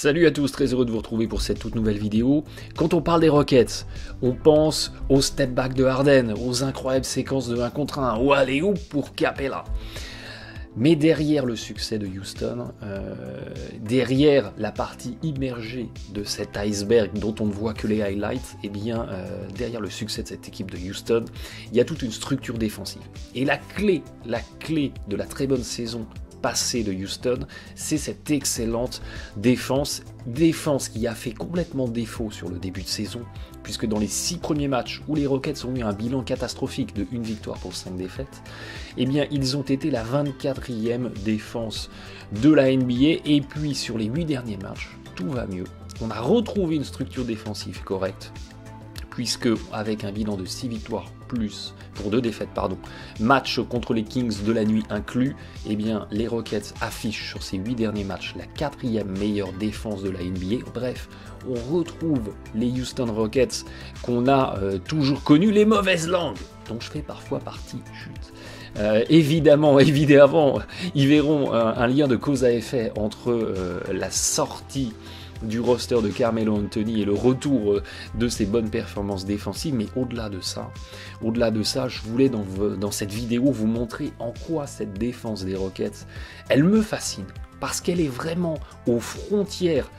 Salut à tous, très heureux de vous retrouver pour cette toute nouvelle vidéo. Quand on parle des Rockets, on pense au step back de Harden, aux incroyables séquences de 1 contre 1, ou alley-oop pour Capela. Mais derrière le succès de Houston, derrière la partie immergée de cet iceberg dont on ne voit que les highlights, eh bien, derrière le succès de cette équipe de Houston, il y a toute une structure défensive. Et la clé de la très bonne saison passé de Houston, c'est cette excellente défense qui a fait complètement défaut sur le début de saison, puisque dans les 6 premiers matchs où les Rockets ont eu un bilan catastrophique de 1 victoire pour 5 défaites, eh bien ils ont été la 24e défense de la NBA, et puis sur les 8 derniers matchs, tout va mieux. On a retrouvé une structure défensive correcte, puisque avec un bilan de 6 victoires plus pour 2 défaites, match contre les Kings de la nuit inclus, eh bien les Rockets affichent sur ces 8 derniers matchs la 4e meilleure défense de la NBA. Bref, on retrouve les Houston Rockets qu'on a toujours connus, les mauvaises langues, dont je fais parfois partie, évidemment, ils verront un lien de cause à effet entre la sortie du roster de Carmelo Anthony et le retour de ses bonnes performances défensives. Mais au-delà de ça, je voulais dans cette vidéo vous montrer en quoi cette défense des Rockets, elle me fascine, parce qu'elle est vraiment aux frontières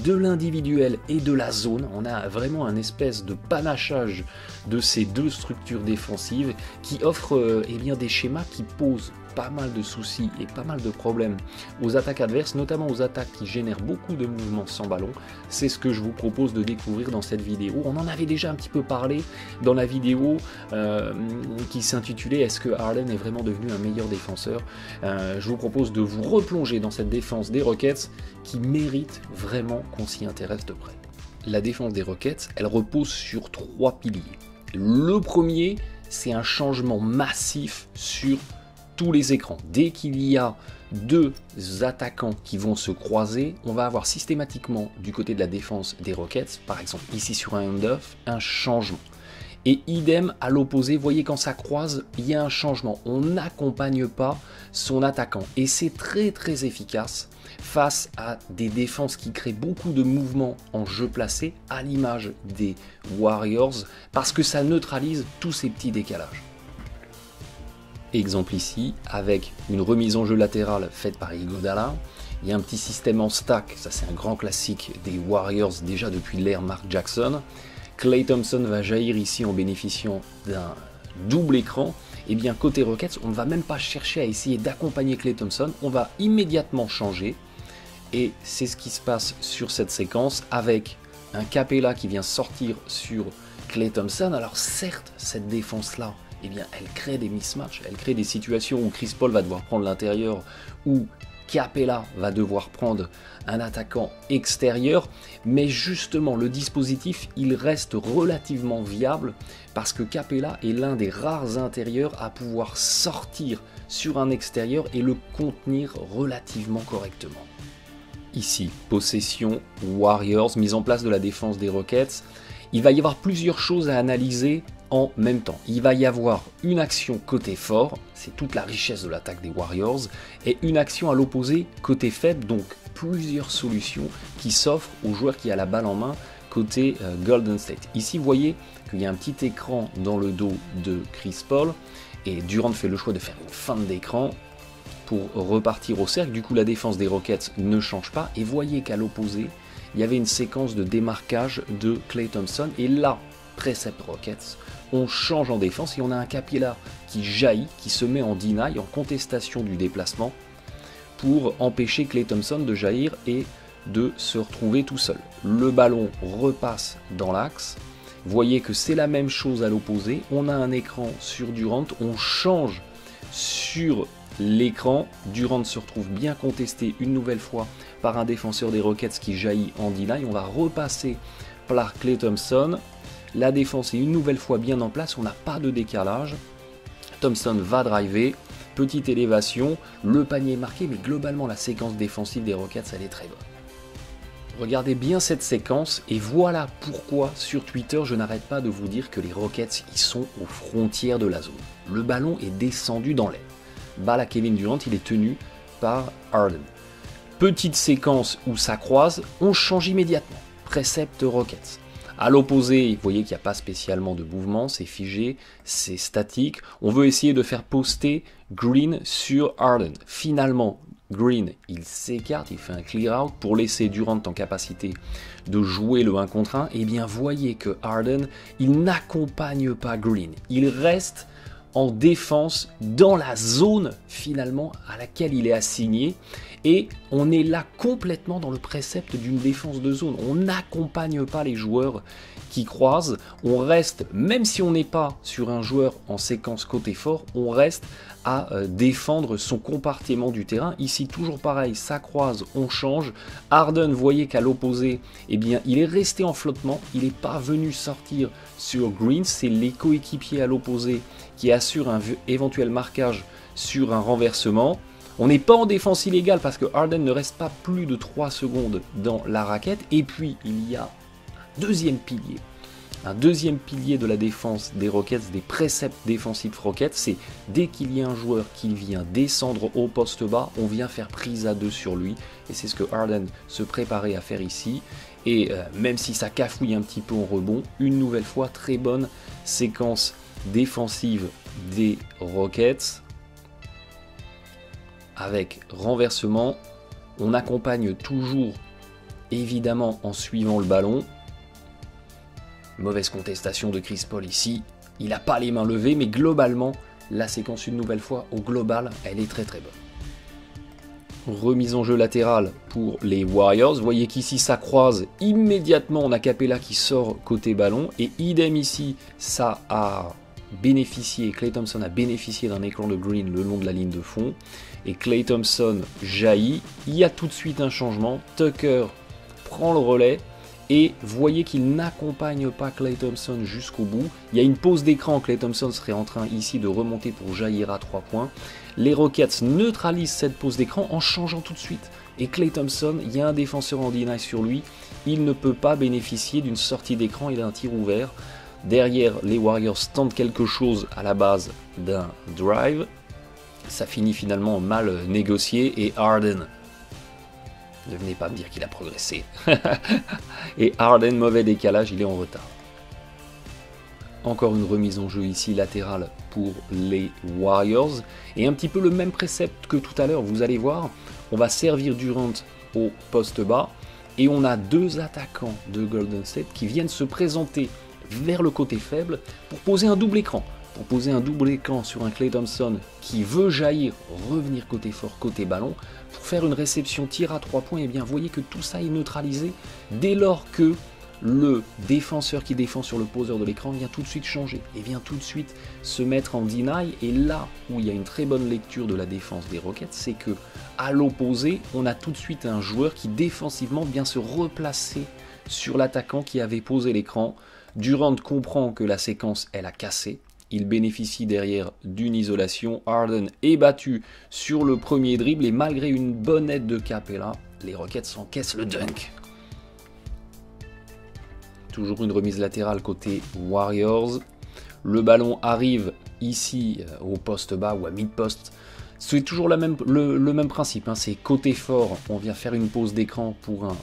de l'individuel et de la zone. On a vraiment un espèce de panachage de ces deux structures défensives qui offrent des schémas qui posent pas mal de soucis et pas mal de problèmes aux attaques adverses, notamment aux attaques qui génèrent beaucoup de mouvements sans ballon. C'est ce que je vous propose de découvrir dans cette vidéo. On en avait déjà un petit peu parlé dans la vidéo qui s'intitulait « Est-ce que Harden est vraiment devenu un meilleur défenseur ?» Je vous propose de vous replonger dans cette défense des Rockets qui mérite vraiment qu'on s'y intéresse de près. La défense des Rockets, elle repose sur 3 piliers. Le premier, c'est un changement massif sur tous les écrans. Dès qu'il y a 2 attaquants qui vont se croiser, on va avoir systématiquement du côté de la défense des Rockets, par exemple ici sur un hand-off, un changement. Et idem à l'opposé, voyez quand ça croise, il y a un changement. On n'accompagne pas son attaquant. Et c'est très très efficace face à des défenses qui créent beaucoup de mouvements en jeu placé, à l'image des Warriors, parce que ça neutralise tous ces petits décalages. Exemple ici, avec une remise en jeu latérale faite par Iguodala, il y a un petit système en stack, ça c'est un grand classique des Warriors déjà depuis l'ère Mark Jackson. Klay Thompson va jaillir ici en bénéficiant d'un double écran. Et bien côté Rockets, on ne va même pas chercher à essayer d'accompagner Klay Thompson, on va immédiatement changer. Et c'est ce qui se passe sur cette séquence avec un Capela qui vient sortir sur Klay Thompson. Alors certes, cette défense-là, eh bien, elle crée des mismatchs, elle crée des situations où Chris Paul va devoir prendre l'intérieur, où Capela va devoir prendre un attaquant extérieur, mais justement le dispositif il reste relativement viable parce que Capela est l'un des rares intérieurs à pouvoir sortir sur un extérieur et le contenir relativement correctement. Ici, possession Warriors, mise en place de la défense des Rockets. Il va y avoir plusieurs choses à analyser en même temps. Il va y avoir une action côté fort, c'est toute la richesse de l'attaque des Warriors, et une action à l'opposé côté faible, donc plusieurs solutions qui s'offrent aux joueurs qui a la balle en main côté Golden State. Ici, vous voyez qu'il y a un petit écran dans le dos de Chris Paul, et Durant fait le choix de faire une feinte d'écran pour repartir au cercle. Du coup, la défense des Rockets ne change pas, et voyez qu'à l'opposé, il y avait une séquence de démarquage de Klay Thompson, et là, précepte Rockets, on change en défense et on a un Capela qui jaillit, qui se met en deny, en contestation du déplacement, pour empêcher Klay Thompson de jaillir et de se retrouver tout seul. Le ballon repasse dans l'axe, voyez que c'est la même chose à l'opposé, on a un écran sur Durant, on change sur l'écran, Durant se retrouve bien contesté une nouvelle fois par un défenseur des Rockets qui jaillit en deny, on va repasser par Klay Thompson. La défense est une nouvelle fois bien en place, on n'a pas de décalage. Thompson va driver, petite élévation, le panier est marqué, mais globalement la séquence défensive des Rockets elle est très bonne. Regardez bien cette séquence et voilà pourquoi sur Twitter je n'arrête pas de vous dire que les Rockets ils sont aux frontières de la zone. Le ballon est descendu dans l'air. Balle à Kevin Durant, il est tenu par Harden. Petite séquence où ça croise, on change immédiatement. Précepte Rockets. À l'opposé, vous voyez qu'il n'y a pas spécialement de mouvement, c'est figé, c'est statique. On veut essayer de faire poster Green sur Harden. Finalement, Green, il s'écarte, il fait un clear out pour laisser Durant en capacité de jouer le 1 contre 1. Et bien, voyez que Harden, il n'accompagne pas Green. Il reste en défense dans la zone finalement à laquelle il est assigné. Et on est là complètement dans le précepte d'une défense de zone. On n'accompagne pas les joueurs qui croisent. On reste, même si on n'est pas sur un joueur en séquence côté fort, on reste à défendre son compartiment du terrain. Ici, toujours pareil, ça croise, on change. Harden, voyez qu'à l'opposé, eh bien, il est resté en flottement. Il n'est pas venu sortir sur Green. C'est les coéquipiers à l'opposé qui assurent un éventuel marquage sur un renversement. On n'est pas en défense illégale parce que Harden ne reste pas plus de 3 secondes dans la raquette. Et puis, il y a un deuxième pilier de la défense des Rockets, des préceptes défensifs Rockets, c'est dès qu'il y a un joueur qui vient descendre au poste bas, on vient faire prise à 2 sur lui. Et c'est ce que Harden se préparait à faire ici. Et même si ça cafouille un petit peu en rebond, une nouvelle fois, très bonne séquence défensive des Rockets. Avec renversement, on accompagne toujours évidemment en suivant le ballon. Mauvaise contestation de Chris Paul ici, il n'a pas les mains levées, mais globalement, la séquence une nouvelle fois, au global, elle est très très bonne. Remise en jeu latérale pour les Warriors, vous voyez qu'ici ça croise immédiatement, on a Capela qui sort côté ballon, et idem ici, ça a bénéficié, Klay Thompson a bénéficié d'un écran de Green le long de la ligne de fond, et Klay Thompson jaillit, il y a tout de suite un changement, Tucker prend le relais, et voyez qu'il n'accompagne pas Klay Thompson jusqu'au bout. Il y a une pause d'écran, Klay Thompson serait en train ici de remonter pour jaillir à 3 points. Les Rockets neutralisent cette pause d'écran en changeant tout de suite. Et Klay Thompson, il y a un défenseur en deny sur lui, il ne peut pas bénéficier d'une sortie d'écran et d'un tir ouvert. Derrière, les Warriors tentent quelque chose à la base d'un drive. Ça finit finalement mal négocié et Harden... Ne venez pas me dire qu'il a progressé. Et Harden, mauvais décalage, il est en retard. Encore une remise en jeu ici latérale pour les Warriors. Et un petit peu le même précepte que tout à l'heure, vous allez voir. On va servir Durant au poste bas. Et on a 2 attaquants de Golden State qui viennent se présenter vers le côté faible pour poser un double écran. Pour poser un double écran sur un Klay Thompson qui veut jaillir, revenir côté fort, côté ballon, pour faire une réception tir à 3 points, et bien voyez que tout ça est neutralisé dès lors que le défenseur qui défend sur le poseur de l'écran vient tout de suite changer et vient tout de suite se mettre en deny. Et là où il y a une très bonne lecture de la défense des Rockets, c'est que à l'opposé, on a tout de suite un joueur qui défensivement vient se replacer sur l'attaquant qui avait posé l'écran. Durant comprend que la séquence elle a cassé. Il bénéficie derrière d'une isolation. Harden est battu sur le premier dribble et malgré une bonne aide de Capela, les Rockets encaissent le dunk. Toujours une remise latérale côté Warriors. Le ballon arrive ici au poste bas ou à mid-post. C'est toujours le même principe, hein. C'est côté fort, on vient faire une pause d'écran pour un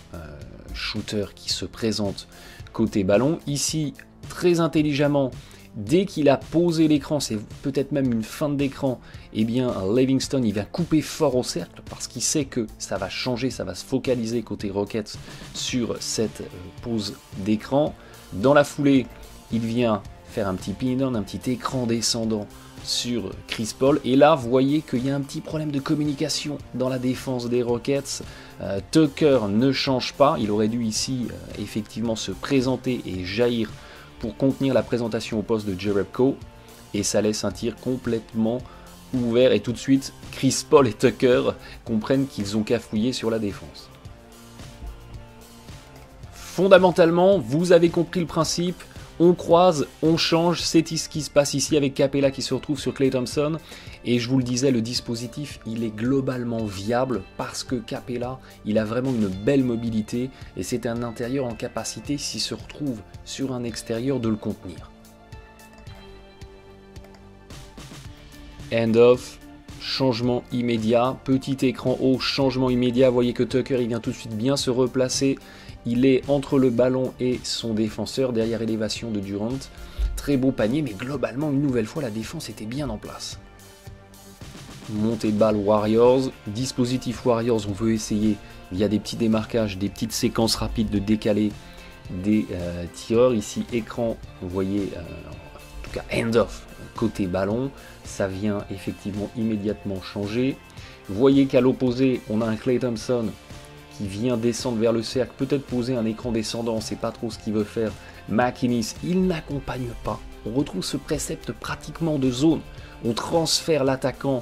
shooter qui se présente côté ballon. Ici, très intelligemment, dès qu'il a posé l'écran, c'est peut-être même une fin d'écran, eh bien Livingston il vient couper fort au cercle parce qu'il sait que ça va changer, ça va se focaliser côté Rockets sur cette pause d'écran. Dans la foulée, il vient faire un petit pin-down, un petit écran descendant sur Chris Paul. Et là, vous voyez qu'il y a un petit problème de communication dans la défense des Rockets. Tucker ne change pas, il aurait dû ici effectivement se présenter et jaillir pour contenir la présentation au poste de Jerebko, et ça laisse un tir complètement ouvert, et tout de suite Chris Paul et Tucker comprennent qu'ils ont cafouillé sur la défense. Fondamentalement, vous avez compris le principe, on croise, on change, c'est ce qui se passe ici avec Capela qui se retrouve sur Klay Thompson, et je vous le disais, le dispositif il est globalement viable parce que Capela il a vraiment une belle mobilité et c'est un intérieur en capacité, s'il se retrouve sur un extérieur, de le contenir. End of, changement immédiat, petit écran haut, changement immédiat, vous voyez que Tucker il vient tout de suite bien se replacer, il est entre le ballon et son défenseur, derrière élévation de Durant, très beau panier, mais globalement une nouvelle fois la défense était bien en place. Montée de balle Warriors, dispositif Warriors, on veut essayer via des petits démarquages, des petites séquences rapides de décaler des tireurs, ici écran, vous voyez, en tout cas end-off, côté ballon, ça vient effectivement immédiatement changer. Vous voyez qu'à l'opposé, on a un Klay Thompson qui vient descendre vers le cercle, peut-être poser un écran descendant, on ne sait pas trop ce qu'il veut faire. McInnes, il n'accompagne pas. On retrouve ce précepte pratiquement de zone. On transfère l'attaquant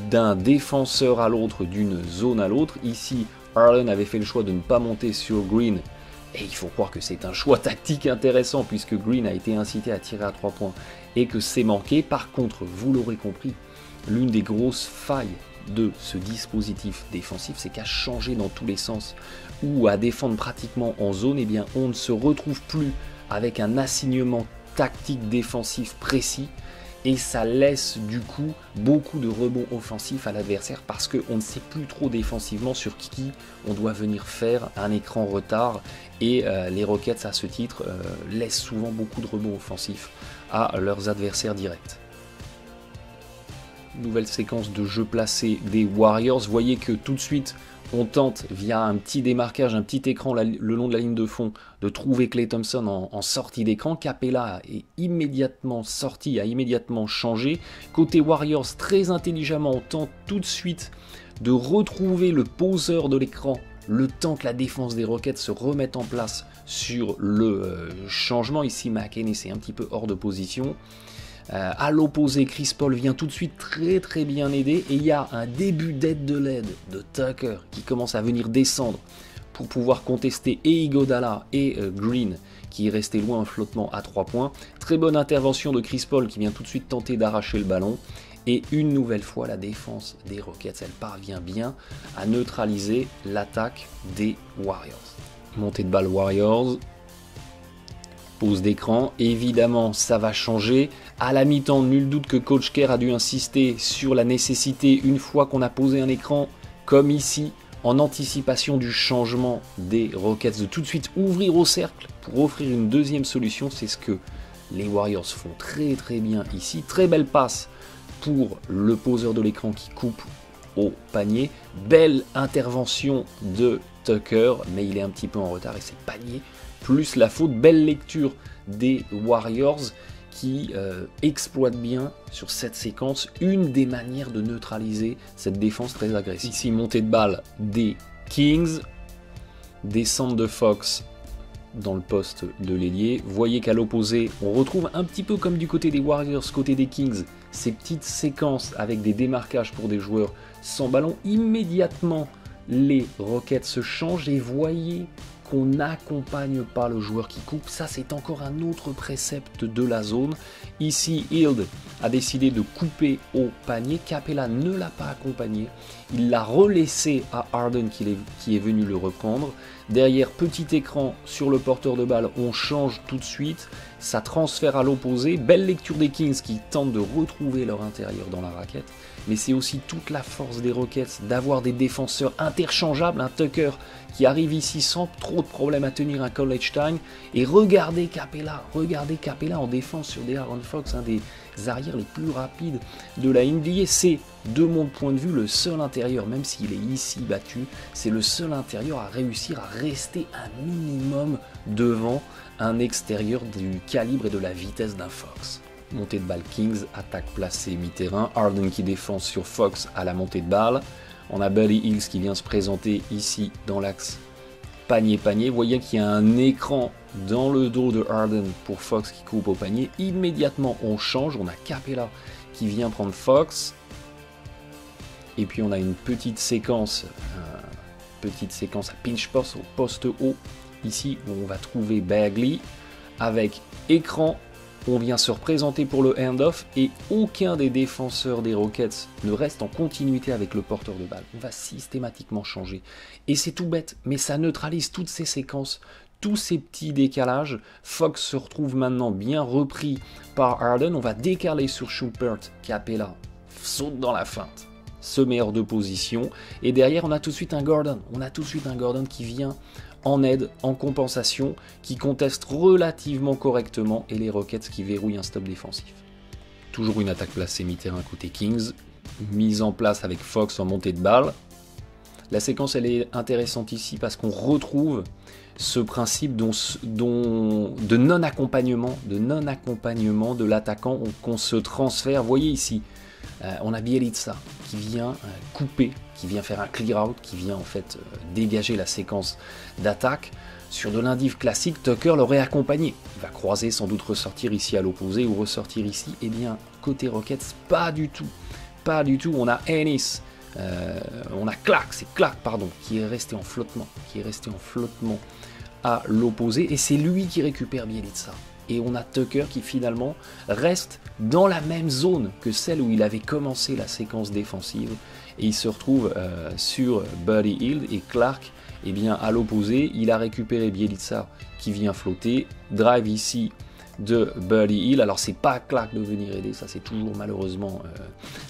d'un défenseur à l'autre, d'une zone à l'autre. Ici, Harden avait fait le choix de ne pas monter sur Green. Et il faut croire que c'est un choix tactique intéressant puisque Green a été incité à tirer à 3 points et que c'est manqué. Par contre, vous l'aurez compris, l'une des grosses failles de ce dispositif défensif, c'est qu'à changer dans tous les sens ou à défendre pratiquement en zone, eh bien, on ne se retrouve plus avec un assignement tactique défensif précis et ça laisse du coup beaucoup de rebonds offensifs à l'adversaire parce qu'on ne sait plus trop défensivement sur qui on doit venir faire un écran retard et les Rockets à ce titre laissent souvent beaucoup de rebonds offensifs à leurs adversaires directs. Nouvelle séquence de jeu placé des Warriors, vous voyez que tout de suite on tente via un petit démarquage, un petit écran le long de la ligne de fond de trouver Klay Thompson en sortie d'écran. Capella est immédiatement sorti, a immédiatement changé. Côté Warriors, très intelligemment, on tente tout de suite de retrouver le poseur de l'écran le temps que la défense des Rockets se remette en place sur le changement. Ici, McInnes est un petit peu hors de position. À l'opposé, Chris Paul vient tout de suite très bien aider et il y a un début d'aide de l'aide de Tucker qui commence à venir descendre pour pouvoir contester et Iguodala et Green qui est resté loin en flottement à 3 points. Très bonne intervention de Chris Paul qui vient tout de suite tenter d'arracher le ballon et une nouvelle fois la défense des Rockets, elle parvient bien à neutraliser l'attaque des Warriors. Montée de balle Warriors. Pause d'écran, évidemment ça va changer. À la mi-temps, nul doute que Coach Kerr a dû insister sur la nécessité, une fois qu'on a posé un écran, comme ici, en anticipation du changement des Rockets, de tout de suite ouvrir au cercle pour offrir une deuxième solution. C'est ce que les Warriors font très bien ici. Très belle passe pour le poseur de l'écran qui coupe au panier. Belle intervention de Tucker, mais il est un petit peu en retard et c'est panier plus la faute. Belle lecture des Warriors qui exploitent bien sur cette séquence une des manières de neutraliser cette défense très agressive. Ici, montée de balle des Kings, descente de Fox dans le poste de l'ailier. Vous voyez qu'à l'opposé, on retrouve un petit peu comme du côté des Warriors, côté des Kings, ces petites séquences avec des démarquages pour des joueurs sans ballon. Immédiatement, les Rockets se changent et voyez qu'on n'accompagne pas le joueur qui coupe. Ça, c'est encore un autre précepte de la zone. Ici, Hield a décidé de couper au panier. Capella ne l'a pas accompagné. Il l'a relaissé à Harden qui est venu le reprendre. Derrière, petit écran sur le porteur de balle. On change tout de suite. Ça transfère à l'opposé. Belle lecture des Kings qui tentent de retrouver leur intérieur dans la raquette. Mais c'est aussi toute la force des Rockets d'avoir des défenseurs interchangeables. Un Tucker qui arrive ici sans trop de problèmes à tenir un College Time. Et regardez Capella en défense sur des Aaron Fox, un des arrières les plus rapides de la NBA. C'est, de mon point de vue, le seul intérieur, même s'il est ici battu, c'est le seul intérieur à réussir à rester un minimum devant un extérieur du calibre et de la vitesse d'un Fox. Montée de balle Kings, attaque placée mi-terrain, Harden qui défend sur Fox à la montée de balle. On a Buddy Hield qui vient se présenter ici dans l'axe panier-panier. Vous voyez qu'il y a un écran dans le dos de Harden pour Fox qui coupe au panier. Immédiatement on change, on a Capella qui vient prendre Fox. Et puis on a une petite séquence à pinch post au poste haut, ici où on va trouver Bagley avec écran. On vient se représenter pour le handoff et aucun des défenseurs des Rockets ne reste en continuité avec le porteur de balle. On va systématiquement changer. Et c'est tout bête, mais ça neutralise toutes ces séquences, tous ces petits décalages. Fox se retrouve maintenant bien repris par Harden. On va décaler sur Shumpert. Capella saute dans la feinte, se met hors de position, et derrière on a tout de suite un Gordon. On a tout de suite un Gordon qui vient en aide, en compensation, qui conteste relativement correctement, et les Rockets qui verrouillent un stop défensif. Toujours une attaque placée mi-terrain côté Kings, mise en place avec Fox en montée de balle. La séquence elle est intéressante ici parce qu'on retrouve ce principe de non-accompagnement de l'attaquant, qu'on se transfère. Vous voyez ici, on a Bjelica qui vient couper, qui vient faire un clear-out, qui vient en fait dégager la séquence d'attaque. Sur de l'indiv classique, Tucker l'aurait accompagné. Il va croiser, sans doute ressortir ici à l'opposé ou ressortir ici. Eh bien, côté Rockets, pas du tout. Pas du tout. On a Ennis, on a Clark, c'est Clark, pardon, qui est resté en flottement. À l'opposé. Et c'est lui qui récupère Bjelica. Et on a Tucker qui finalement reste dans la même zone que celle où il avait commencé la séquence défensive. Et il se retrouve sur Buddy Hield et Clark. Eh bien, à l'opposé, il a récupéré Bjelica qui vient flotter. Drive ici de Buddy Hield. Alors, c'est pas Clark de venir aider, ça c'est toujours malheureusement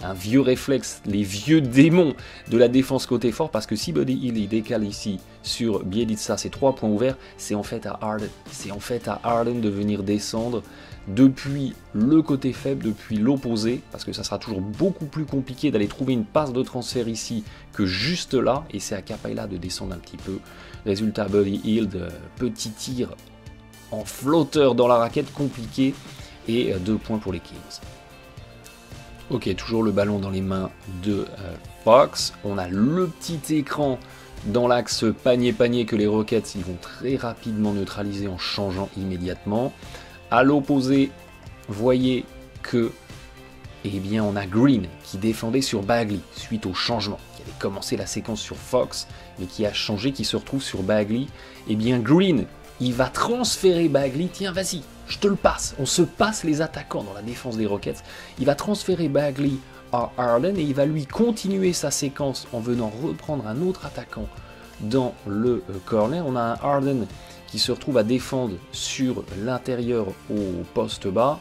un vieux réflexe, les vieux démons de la défense côté fort, parce que si Buddy Hield il décale ici sur Bjelica, c'est 3 points ouverts, c'est en fait à Harden. C'est en fait à Harden de venir descendre depuis le côté faible, depuis l'opposé, parce que ça sera toujours beaucoup plus compliqué d'aller trouver une passe de transfert ici que juste là, et c'est à Capela de descendre un petit peu. Résultat, Buddy Hield, petit tir en flotteur dans la raquette, compliqué, et 2 points pour les Kings. Ok, toujours le ballon dans les mains de Fox. On a le petit écran dans l'axe panier-panier que les Rockets ils vont très rapidement neutraliser en changeant immédiatement. À l'opposé, voyez que eh bien, on a Green qui défendait sur Bagley suite au changement, qui avait commencé la séquence sur Fox, mais qui a changé, qui se retrouve sur Bagley. Eh bien, Green, il va transférer Bagley, tiens, vas-y, je te le passe. On se passe les attaquants dans la défense des Rockets. Il va transférer Bagley à Harden et il va lui continuer sa séquence en venant reprendre un autre attaquant dans le corner. On a un Harden qui se retrouve à défendre sur l'intérieur au poste bas.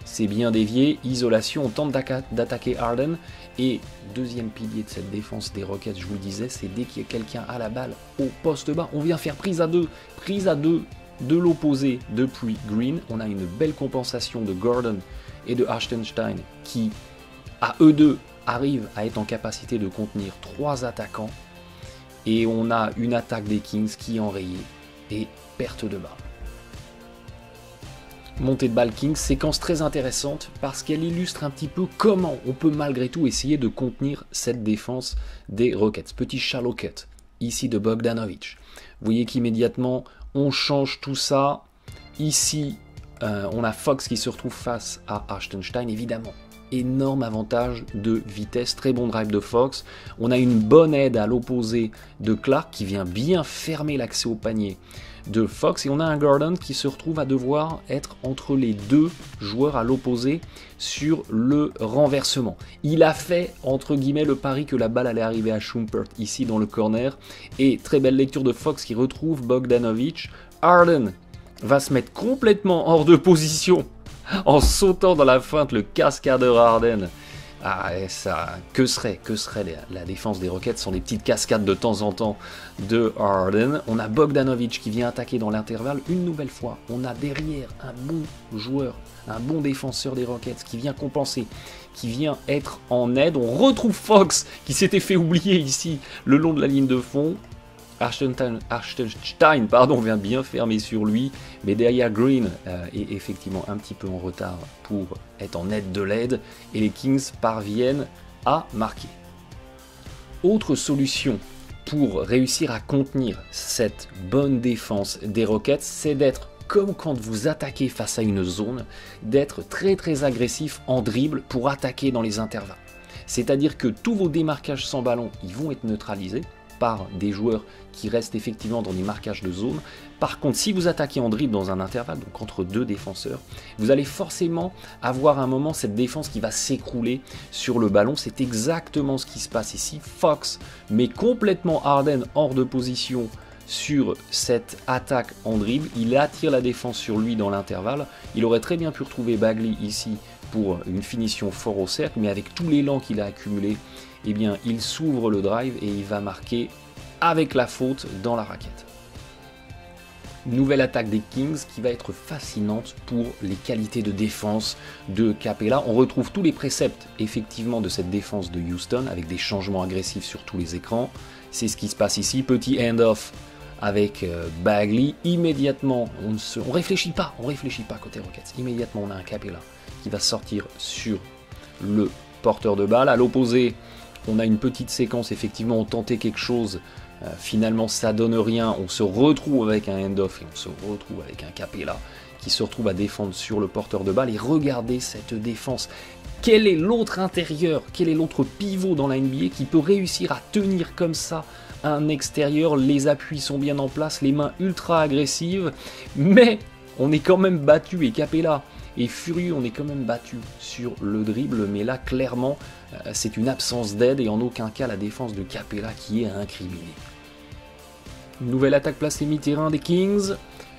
C'est bien dévié, isolation, on tente d'attaquer Harden. Et deuxième pilier de cette défense des Rockets, je vous le disais, c'est dès qu'il y a quelqu'un à la balle au poste bas, on vient faire prise à deux de l'opposé depuis Green. On a une belle compensation de Gordon et de Hartenstein qui, à eux deux, arrivent à être en capacité de contenir 3 attaquants. Et on a une attaque des Kings qui est enrayée et perte de balle. Montée de balle Kings, séquence très intéressante parce qu'elle illustre un petit peu comment on peut malgré tout essayer de contenir cette défense des Rockets. Petit shallow cut ici de Bogdanovic. Vous voyez qu'immédiatement on change tout ça. Ici on a Fox qui se retrouve face à Hartenstein, évidemment. Énorme avantage de vitesse, très bon drive de Fox. On a une bonne aide à l'opposé de Clark qui vient bien fermer l'accès au panier de Fox. Et on a un Gordon qui se retrouve à devoir être entre les deux joueurs à l'opposé sur le renversement. Il a fait, entre guillemets, le pari que la balle allait arriver à Schumpert ici dans le corner. Et très belle lecture de Fox qui retrouve Bogdanovic. Harden va se mettre complètement hors de position en sautant dans la feinte, le cascadeur Harden. Ah, et ça, que serait la défense des Rockets sans des petites cascades de temps en temps de Harden. On a Bogdanovic qui vient attaquer dans l'intervalle une nouvelle fois. On a derrière un bon joueur, un bon défenseur des Rockets qui vient compenser, qui vient être en aide. On retrouve Fox qui s'était fait oublier ici le long de la ligne de fond. Hartenstein vient bien fermer sur lui, mais derrière Green est effectivement un petit peu en retard pour être en aide de l'aide, et les Kings parviennent à marquer. Autre solution pour réussir à contenir cette bonne défense des Rockets, c'est d'être, comme quand vous attaquez face à une zone, d'être très très agressif en dribble pour attaquer dans les intervalles. C'est-à-dire que tous vos démarquages sans ballon, ils vont être neutralisés par des joueurs qui restent effectivement dans des marquages de zone. Par contre, si vous attaquez en dribble dans un intervalle, donc entre deux défenseurs, vous allez forcément avoir un moment cette défense qui va s'écrouler sur le ballon. C'est exactement ce qui se passe ici. Fox met complètement Harden hors de position sur cette attaque en dribble. Il attire la défense sur lui dans l'intervalle. Il aurait très bien pu retrouver Bagley ici pour une finition fort au cercle, mais avec tout l'élan qu'il a accumulé, eh bien, il s'ouvre le drive et il va marquer avec la faute dans la raquette. Nouvelle attaque des Kings qui va être fascinante pour les qualités de défense de Capela. On retrouve tous les préceptes effectivement de cette défense de Houston avec des changements agressifs sur tous les écrans. C'est ce qui se passe ici. Petit hand-off avec Bagley. Immédiatement, on réfléchit pas côté Rockets. Immédiatement, on a un Capela qui va sortir sur le porteur de balle. À l'opposé, on a une petite séquence. Effectivement, on tentait quelque chose. Finalement, ça donne rien. On se retrouve avec un hand-off et on se retrouve avec un Capela qui se retrouve à défendre sur le porteur de balle. Et regardez cette défense. Quel est l'autre intérieur, quel est l'autre pivot dans la NBA qui peut réussir à tenir comme ça un extérieur? Les appuis sont bien en place, les mains ultra agressives, mais on est quand même battu et Capela est furieux, on est quand même battu sur le dribble, mais là clairement c'est une absence d'aide et en aucun cas la défense de Capela qui est incriminée. Nouvelle attaque placée mi-terrain des Kings.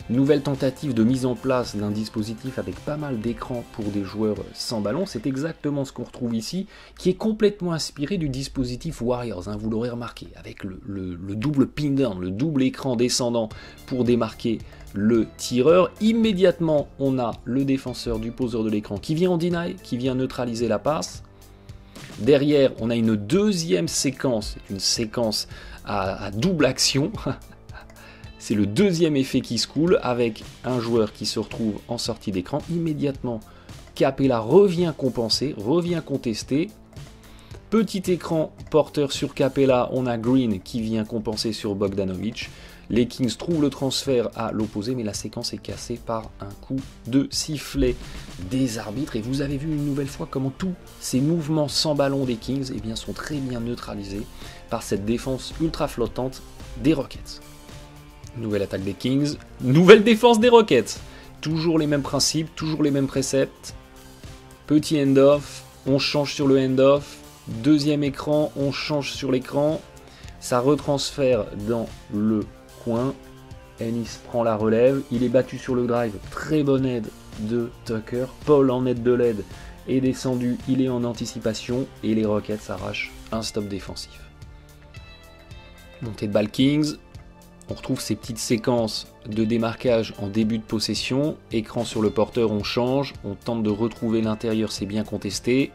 Nouvelle tentative de mise en place d'un dispositif avec pas mal d'écrans pour des joueurs sans ballon. C'est exactement ce qu'on retrouve ici, qui est complètement inspiré du dispositif Warriors, hein, vous l'aurez remarqué, avec le double pin down, le double écran descendant pour démarquer le tireur. Immédiatement, on a le défenseur du poseur de l'écran qui vient en deny, qui vient neutraliser la passe. Derrière, on a une deuxième séquence, une séquence à double action. C'est le deuxième effet qui se coule avec un joueur qui se retrouve en sortie d'écran. Immédiatement, Capela revient compenser, revient contester. Petit écran porteur sur Capela, on a Green qui vient compenser sur Bogdanovic. Les Kings trouvent le transfert à l'opposé, mais la séquence est cassée par un coup de sifflet des arbitres. Et vous avez vu une nouvelle fois comment tous ces mouvements sans ballon des Kings eh bien, sont très bien neutralisés par cette défense ultra flottante des Rockets. Nouvelle attaque des Kings, nouvelle défense des Rockets. Toujours les mêmes principes, toujours les mêmes préceptes. Petit hand-off, on change sur le hand-off. Deuxième écran, on change sur l'écran. Ça retransfère dans le coin. Ennis prend la relève. Il est battu sur le drive. Très bonne aide de Tucker. Paul en aide de l'aide est descendu. Il est en anticipation. Et les Rockets arrachent un stop défensif. Montée de balle Kings. On retrouve ces petites séquences de démarquage en début de possession. Écran sur le porteur, on change. On tente de retrouver l'intérieur, c'est bien contesté.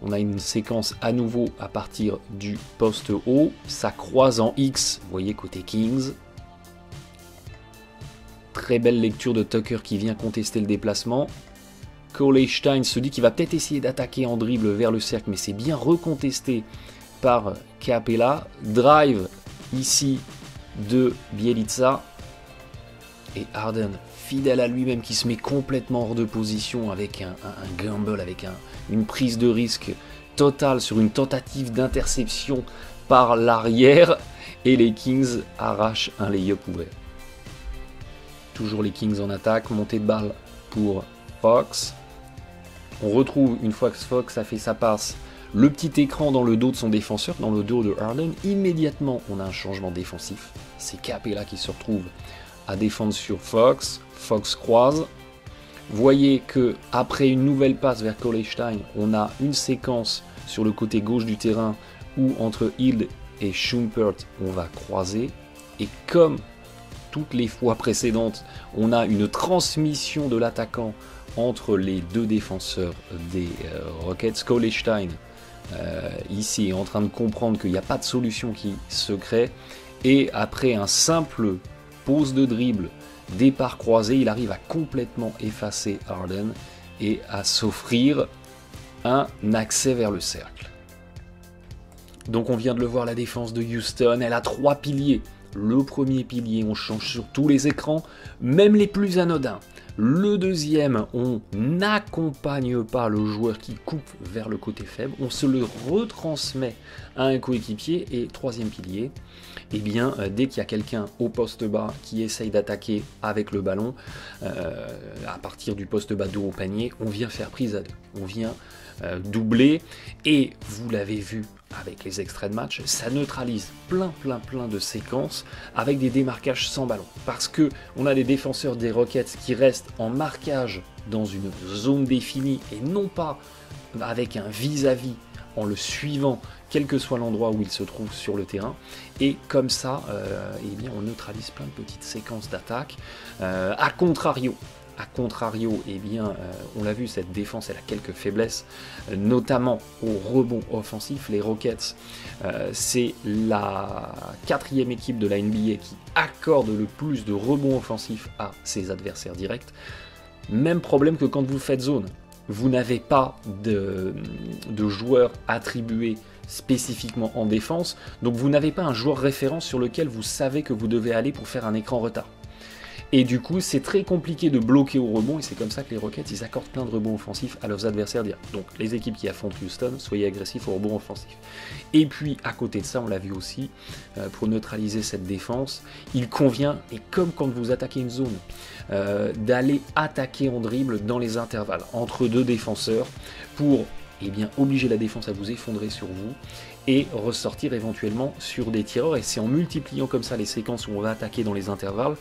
On a une séquence à nouveau à partir du poste haut. Ça croise en X, vous voyez côté Kings. Très belle lecture de Tucker qui vient contester le déplacement. Cauley-Stein se dit qu'il va peut-être essayer d'attaquer en dribble vers le cercle, mais c'est bien recontesté par Capela. Drive ici de Bjelica et Harden fidèle à lui-même qui se met complètement hors de position avec un gamble, avec une prise de risque totale sur une tentative d'interception par l'arrière et les Kings arrachent un lay-up ouvert. Toujours les Kings en attaque, montée de balle pour Fox. On retrouve une fois que Fox a fait sa passe le petit écran dans le dos de son défenseur, dans le dos de Harden. Immédiatement, on a un changement défensif. C'est Capela qui se retrouve à défendre sur Fox. Fox croise. Voyez que après une nouvelle passe vers Cauley-Stein, on a une séquence sur le côté gauche du terrain où entre Hield et Schumpert, on va croiser. Et comme toutes les fois précédentes, on a une transmission de l'attaquant entre les deux défenseurs des Rockets. Cauley-Stein ici est en train de comprendre qu'il n'y a pas de solution qui se crée et après un simple pose de dribble, départ croisé, il arrive à complètement effacer Harden et à s'offrir un accès vers le cercle. Donc on vient de le voir, la défense de Houston, elle a 3 piliers. Le premier pilier, on change sur tous les écrans, même les plus anodins. Le deuxième, on n'accompagne pas le joueur qui coupe vers le côté faible, on se le retransmet à un coéquipier. Et troisième pilier, eh bien, dès qu'il y a quelqu'un au poste bas qui essaye d'attaquer avec le ballon, à partir du poste bas dos au panier, on vient faire prise à deux. On vient doublé, et vous l'avez vu avec les extraits de match, ça neutralise plein de séquences avec des démarquages sans ballon. Parce que on a des défenseurs des Rockets qui restent en marquage dans une zone définie et non pas avec un vis-à-vis en le suivant, quel que soit l'endroit où il se trouve sur le terrain. Et comme ça, eh bien, on neutralise plein de petites séquences d'attaque. A contrario, eh bien, on l'a vu, cette défense elle a quelques faiblesses, notamment au rebond offensif. Les Rockets, c'est la 4e équipe de la NBA qui accorde le plus de rebonds offensifs à ses adversaires directs. Même problème que quand vous faites zone. Vous n'avez pas de joueur attribué spécifiquement en défense, donc vous n'avez pas un joueur référence sur lequel vous savez que vous devez aller pour faire un écran retard. Et du coup, c'est très compliqué de bloquer au rebond, et c'est comme ça que les Rockets, ils accordent plein de rebonds offensifs à leurs adversaires directs. Donc, les équipes qui affrontent Houston, soyez agressifs au rebond offensif. Et puis, à côté de ça, on l'a vu aussi, pour neutraliser cette défense, il convient, et comme quand vous attaquez une zone, d'aller attaquer en dribble dans les intervalles, entre deux défenseurs, pour bien, obliger la défense à vous effondrer sur vous, et ressortir éventuellement sur des tireurs. Et c'est en multipliant comme ça les séquences où on va attaquer dans les intervalles,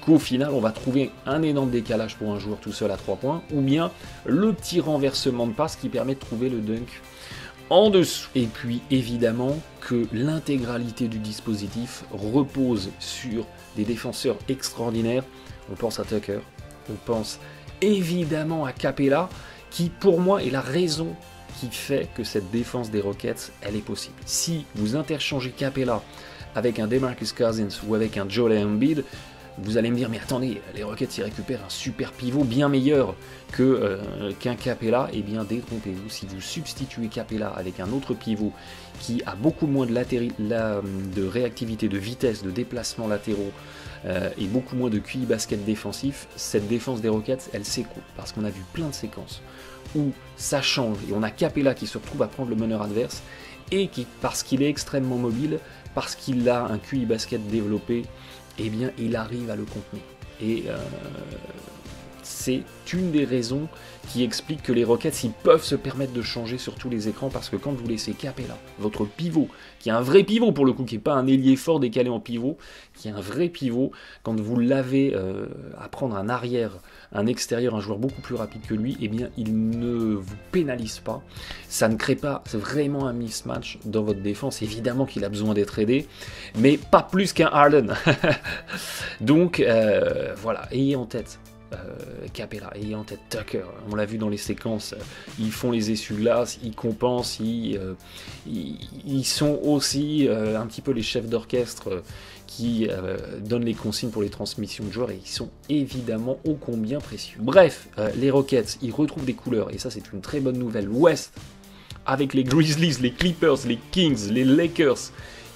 qu'au final on va trouver un énorme décalage pour un joueur tout seul à 3 points, ou bien le petit renversement de passe qui permet de trouver le dunk en dessous. Et puis évidemment que l'intégralité du dispositif repose sur des défenseurs extraordinaires. On pense à Tucker, on pense évidemment à Capela, qui pour moi est la raison qui fait que cette défense des Rockets, elle est possible. Si vous interchangez Capela avec un DeMarcus Cousins ou avec un Joel Embiid, vous allez me dire, mais attendez, les Rockets, ils récupèrent un super pivot bien meilleur qu'un Capela. Eh bien, détrompez-vous, si vous substituez Capela avec un autre pivot qui a beaucoup moins de réactivité, de vitesse, de déplacements latéraux et beaucoup moins de QI basket défensif, cette défense des Rockets, elle s'écroule. Parce qu'on a vu plein de séquences où ça change et on a Capela qui se retrouve à prendre le meneur adverse et qui, parce qu'il est extrêmement mobile, parce qu'il a un QI basket développé, eh bien, il arrive à le contenir. Et c'est une des raisons qui explique que les Rockets, ils peuvent se permettre de changer sur tous les écrans, parce que quand vous laissez Capela, votre pivot, qui est un vrai pivot pour le coup, qui n'est pas un ailier fort décalé en pivot, qui est un vrai pivot, quand vous l'avez à prendre un arrière, un extérieur, un joueur beaucoup plus rapide que lui, eh bien, il ne vous pénalise pas. Ça ne crée pas vraiment un mismatch dans votre défense. Évidemment qu'il a besoin d'être aidé, mais pas plus qu'un Harden. Donc, voilà, ayez en tête Capela, ayez en tête Tucker, on l'a vu dans les séquences, ils font les essuie-glaces, ils compensent, ils sont aussi un petit peu les chefs d'orchestre qui donnent les consignes pour les transmissions de joueurs, et ils sont évidemment ô combien précieux. Bref, les Rockets, ils retrouvent des couleurs, et ça c'est une très bonne nouvelle. L'Ouest, avec les Grizzlies, les Clippers, les Kings, les Lakers,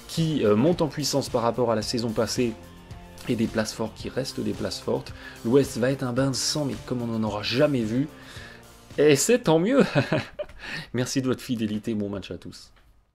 qui montent en puissance par rapport à la saison passée, et des places fortes qui restent des places fortes. L'Ouest va être un bain de sang, mais comme on n'en aura jamais vu. Et c'est tant mieux. Merci de votre fidélité, bon match à tous.